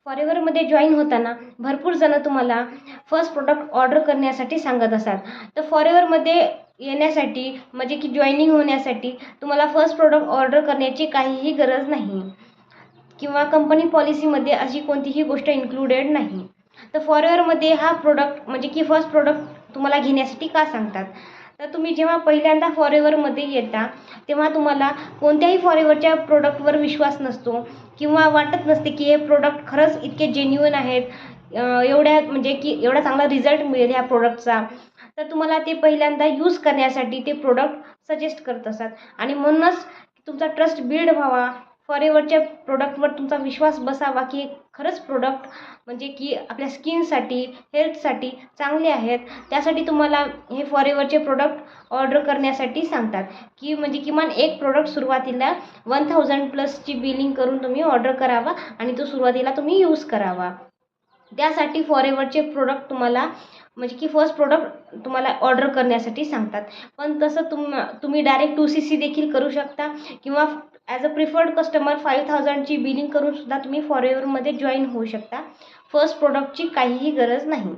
फॉरेवरमध्ये join होताना भरपूर जणं तुम्हाला फर्स्ट प्रोडक्ट ऑर्डर करण्यासाठी सांगत असतात. तर फॉरेवरमध्ये येण्यासाठी म्हणजे की जॉईनिंग होण्यासाठी तुम्हाला फर्स्ट प्रोडक्ट ऑर्डर करण्याची काहीही गरज नाही किंवा कंपनी पॉलिसीमध्ये अशी कोणतीही गोष्ट इन्क्लुडेड नाही. तर फॉरेवरमध्ये हा प्रोडक्ट म्हणजे की फर्स्ट प्रोडक्ट तुम्हाला घेण्यासाठी का सांगतात? तर तुम्ही जेव्हा पहिल्यांदा फॉरेवरमध्ये येता तेव्हा तुम्हाला कोणत्याही फॉरेवरच्या प्रोडक्टवर विश्वास नसतो किंवा वाटत नसते की हे प्रोडक्ट खरंच इतके जेन्युइन आहेत, एवढ्या म्हणजे की एवढा चांगला रिझल्ट मिळेल ह्या प्रोडक्टचा. तर तुम्हाला ते पहिल्यांदा यूज करण्यासाठी ते प्रोडक्ट सजेस्ट करत असतात आणि म्हणूनच तुमचा ट्रस्ट बिल्ड व्हावा, फॉरेवरच्या प्रोडक्टवर तुमचा विश्वास बसावा की हे खरंच प्रोडक्ट म्हणजे की आपल्या स्किनसाठी, हेल्थसाठी चांगले आहेत. त्यासाठी तुम्हाला हे फॉरेवरचे प्रोडक्ट ऑर्डर करण्यासाठी सांगतात की म्हणजे किमान एक प्रोडक्ट सुरुवातीला 1000 प्लसची बिलिंग करून तुम्ही ऑर्डर करावा आणि तो सुरुवातीला तुम्ही यूज करावा. त्यासाठी फॉरेवरचे प्रोडक्ट तुम्हाला म्हणजे की फर्स्ट प्रोडक्ट तुम्हाला ऑर्डर करण्यासाठी सांगतात. पण तसं तुम्ही डायरेक्ट 2cc देखील करू शकता किंवा ॲज अ प्रिफर्ड कस्टमर 5000ची बिलिंग करून सुद्धा तुम्ही फॉरेवरमध्ये जॉईन होऊ शकता. फर्स्ट प्रोडक्टची काहीही गरज नाही.